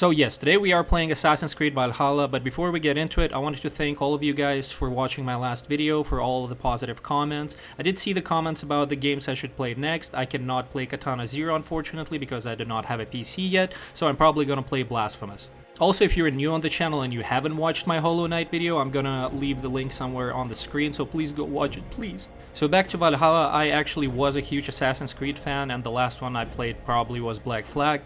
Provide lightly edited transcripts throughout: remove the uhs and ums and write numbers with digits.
So yes, today we are playing Assassin's Creed Valhalla, but before we get into it, I wanted to thank all of you guys for watching my last video, for all of the positive comments. I did see the comments about the games I should play next. I cannot play Katana Zero, unfortunately, because I do not have a PC yet, so I'm probably gonna play Blasphemous. Also, if you're new on the channel and you haven't watched my Hollow Knight video, I'm gonna leave the link somewhere on the screen, so please go watch it, please. So back to Valhalla, I actually was a huge Assassin's Creed fan, and the last one I played probably was Black Flag.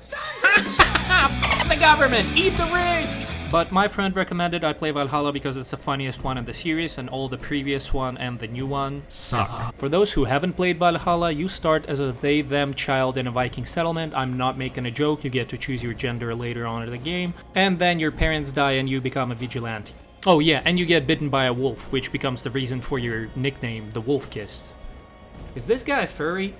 The government! Eat the rich! But my friend recommended I play Valhalla because it's the funniest one in the series, and all the previous one and the new one suck. For those who haven't played Valhalla, you start as a they-them child in a Viking settlement. I'm not making a joke, you get to choose your gender later on in the game. And then your parents die and you become a vigilante. Oh yeah, and you get bitten by a wolf, which becomes the reason for your nickname, the Wolf Kissed. Is this guy furry?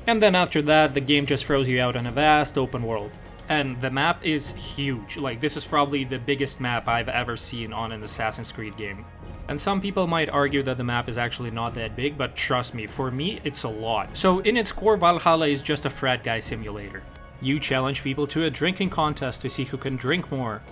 And then after that, the game just throws you out in a vast open world. And the map is huge. Like, this is probably the biggest map I've ever seen on an Assassin's Creed game. And some people might argue that the map is actually not that big, but trust me, for me, it's a lot. So in its core, Valhalla is just a frat guy simulator. You challenge people to a drinking contest to see who can drink more.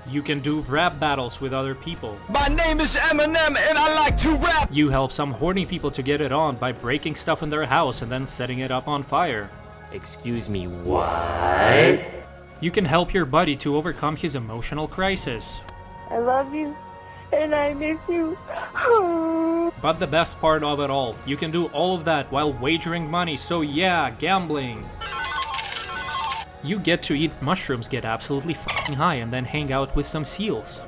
You can do rap battles with other people. My name is Eminem and I like to rap! You help some horny people to get it on by breaking stuff in their house and then setting it up on fire. Excuse me, what? You can help your buddy to overcome his emotional crisis. I love you, and I miss you. But the best part of it all, you can do all of that while wagering money, so yeah, gambling. You get to eat mushrooms, get absolutely f***ing high, and then hang out with some seals.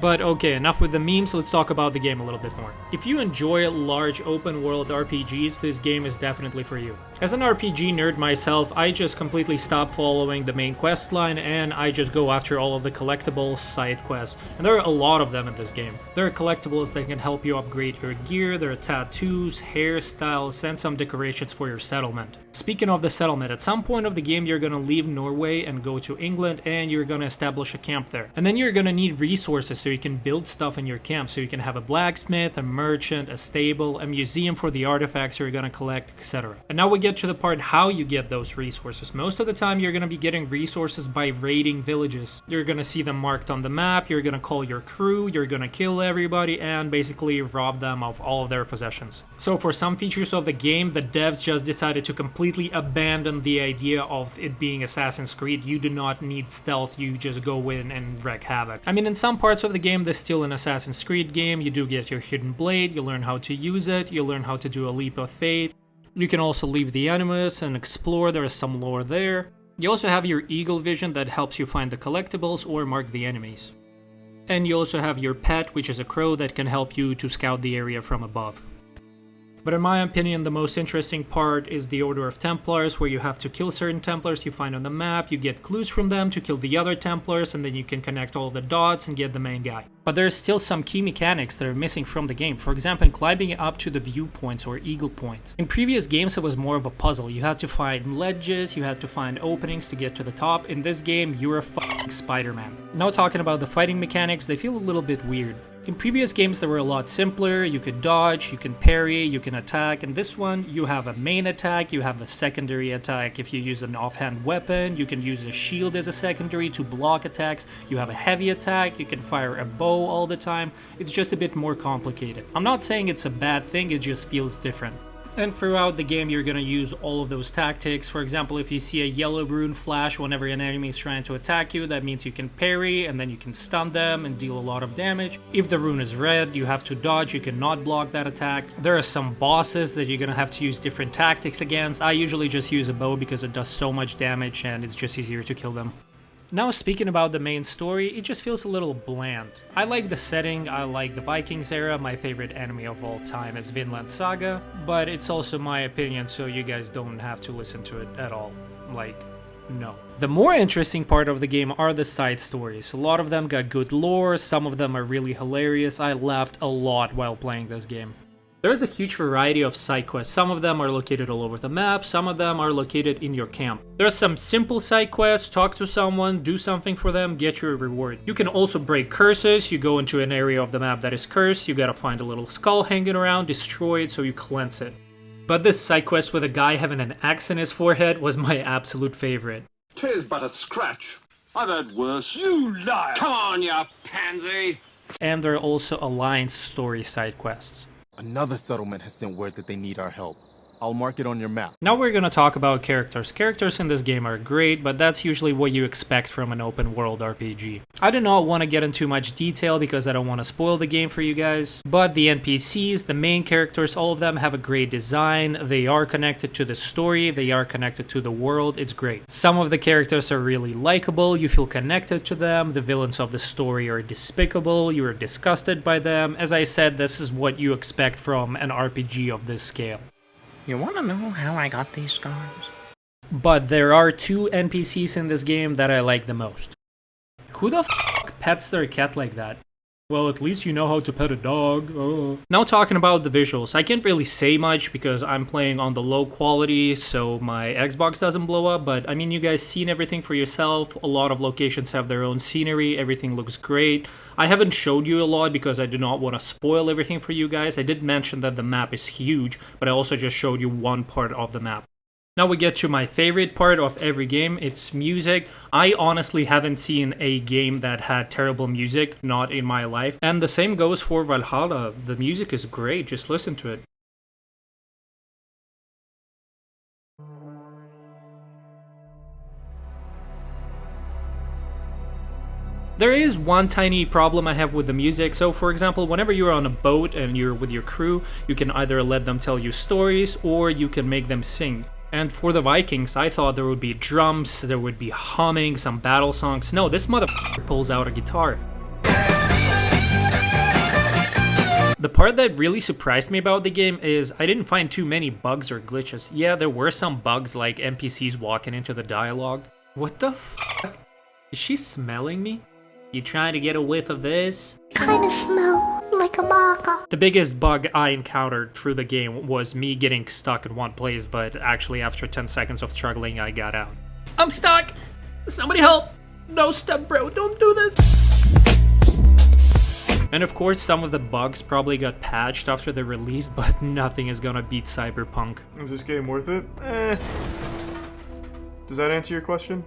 But okay, enough with the memes, let's talk about the game a little bit more. If you enjoy large open world RPGs, this game is definitely for you. As an RPG nerd myself, I just completely stop following the main quest line and I just go after all of the collectibles, side quests, and there are a lot of them in this game. There are collectibles that can help you upgrade your gear, there are tattoos, hairstyles, and some decorations for your settlement. Speaking of the settlement, at some point of the game you're gonna leave Norway and go to England and you're gonna establish a camp there. And then you're gonna need resources so you can build stuff in your camp, so you can have a blacksmith, a merchant, a stable, a museum for the artifacts you're gonna collect, etc. And now we get to the part how you get those resources. Most of the time you're gonna be getting resources by raiding villages. You're gonna see them marked on the map, you're gonna call your crew, you're gonna kill everybody and basically rob them of all of their possessions. So for some features of the game, the devs just decided to completely abandon the idea of it being Assassin's Creed. You do not need stealth, you just go in and wreak havoc. I mean, in some parts of the game, there's still an Assassin's Creed game. You do get your hidden blade, you learn how to use it, you learn how to do a leap of faith. You can also leave the Animus and explore, there is some lore there. You also have your eagle vision that helps you find the collectibles or mark the enemies. And you also have your pet, which is a crow that can help you to scout the area from above. But in my opinion, the most interesting part is the Order of Templars, where you have to kill certain Templars you find on the map, you get clues from them to kill the other Templars, and then you can connect all the dots and get the main guy. But there's still some key mechanics that are missing from the game, for example, climbing up to the viewpoints or eagle points. In previous games it was more of a puzzle, you had to find ledges, you had to find openings to get to the top. In this game, you're a f***ing Spider-Man. Now talking about the fighting mechanics, they feel a little bit weird. In previous games they were a lot simpler, you could dodge, you can parry, you can attack. In this one you have a main attack, you have a secondary attack. If you use an offhand weapon, you can use a shield as a secondary to block attacks. You have a heavy attack, you can fire a bow all the time. It's just a bit more complicated. I'm not saying it's a bad thing, it just feels different. And throughout the game you're gonna use all of those tactics. For example, if you see a yellow rune flash whenever an enemy is trying to attack you, that means you can parry and then you can stun them and deal a lot of damage. If the rune is red, you have to dodge, you cannot block that attack. There are some bosses that you're gonna have to use different tactics against. I usually just use a bow because it does so much damage and it's just easier to kill them. Now speaking about the main story, it just feels a little bland. I like the setting, I like the Vikings era, my favorite anime of all time is Vinland Saga, but it's also my opinion, so you guys don't have to listen to it at all. Like, no. The more interesting part of the game are the side stories. A lot of them got good lore, some of them are really hilarious. I laughed a lot while playing this game. There's a huge variety of side quests. Some of them are located all over the map, some of them are located in your camp. There are some simple side quests: talk to someone, do something for them, get your reward. You can also break curses. You go into an area of the map that is cursed, you gotta find a little skull hanging around, destroy it so you cleanse it. But this side quest with a guy having an axe in his forehead was my absolute favorite. 'Tis but a scratch. I've had worse. You liar! Come on, you pansy! And there are also alliance story side quests. Another settlement has sent word that they need our help. I'll mark it on your map. Now we're gonna talk about characters. Characters in this game are great, but that's usually what you expect from an open world RPG. I do not want to get into much detail because I don't want to spoil the game for you guys, but the NPCs, the main characters, all of them have a great design. They are connected to the story, they are connected to the world, it's great. Some of the characters are really likable, you feel connected to them. The villains of the story are despicable, you are disgusted by them. As I said, this is what you expect from an RPG of this scale. You wanna know how I got these scars? But there are two NPCs in this game that I like the most. Who the f pets their cat like that? Well, at least you know how to pet a dog. Oh. Now talking about the visuals, I can't really say much because I'm playing on the low quality, so my Xbox doesn't blow up, but I mean, you guys seen everything for yourself. A lot of locations have their own scenery, everything looks great. I haven't showed you a lot because I do not want to spoil everything for you guys. I did mention that the map is huge, but I also just showed you one part of the map. Now we get to my favorite part of every game, it's music. I honestly haven't seen a game that had terrible music, not in my life. And the same goes for Valhalla. The music is great, just listen to it. There is one tiny problem I have with the music. So for example, whenever you're on a boat and you're with your crew, you can either let them tell you stories or you can make them sing. And for the Vikings, I thought there would be drums, there would be humming, some battle songs. No, this motherfucker pulls out a guitar. The part that really surprised me about the game is I didn't find too many bugs or glitches. Yeah, there were some bugs like NPCs walking into the dialogue. What the fuck? Is she smelling me? You trying to get a whiff of this? Kinda smell like a baka. The biggest bug I encountered through the game was me getting stuck in one place, but actually after 10 seconds of struggling, I got out. I'm stuck! Somebody help! No, step bro, don't do this! And of course, some of the bugs probably got patched after the release, but nothing is gonna beat Cyberpunk. Is this game worth it? Does that answer your question?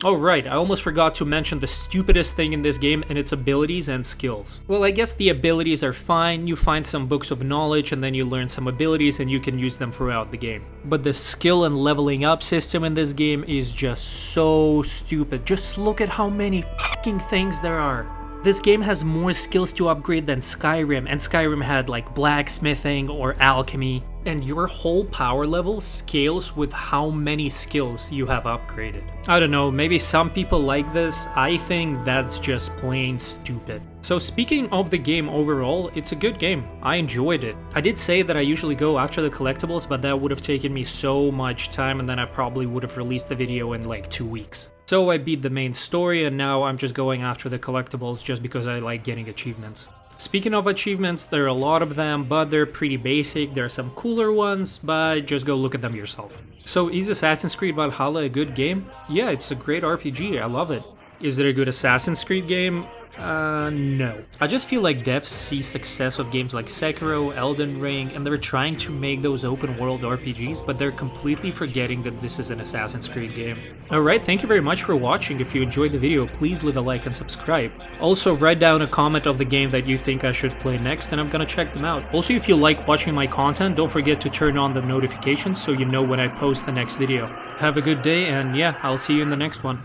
Oh right, I almost forgot to mention the stupidest thing in this game and its abilities and skills. Well, I guess the abilities are fine, you find some books of knowledge and then you learn some abilities and you can use them throughout the game. But the skill and leveling up system in this game is just so stupid. Just look at how many fucking things there are. This game has more skills to upgrade than Skyrim, and Skyrim had like blacksmithing or alchemy, and your whole power level scales with how many skills you have upgraded. I don't know, maybe some people like this, I think that's just plain stupid. So speaking of the game overall, it's a good game. I enjoyed it. I did say that I usually go after the collectibles, but that would have taken me so much time and then I probably would have released the video in like 2 weeks. So I beat the main story and now I'm just going after the collectibles just because I like getting achievements. Speaking of achievements, there are a lot of them, but they're pretty basic. There are some cooler ones, but just go look at them yourself. So is Assassin's Creed Valhalla a good game? Yeah, it's a great RPG, I love it. Is it a good Assassin's Creed game? No. I just feel like devs see success of games like Sekiro, Elden Ring, and they're trying to make those open world RPGs, but they're completely forgetting that this is an Assassin's Creed game. Alright, thank you very much for watching. If you enjoyed the video, please leave a like and subscribe. Also, write down a comment of the game that you think I should play next, and I'm gonna check them out. Also, if you like watching my content, don't forget to turn on the notifications so you know when I post the next video. Have a good day, and yeah, I'll see you in the next one.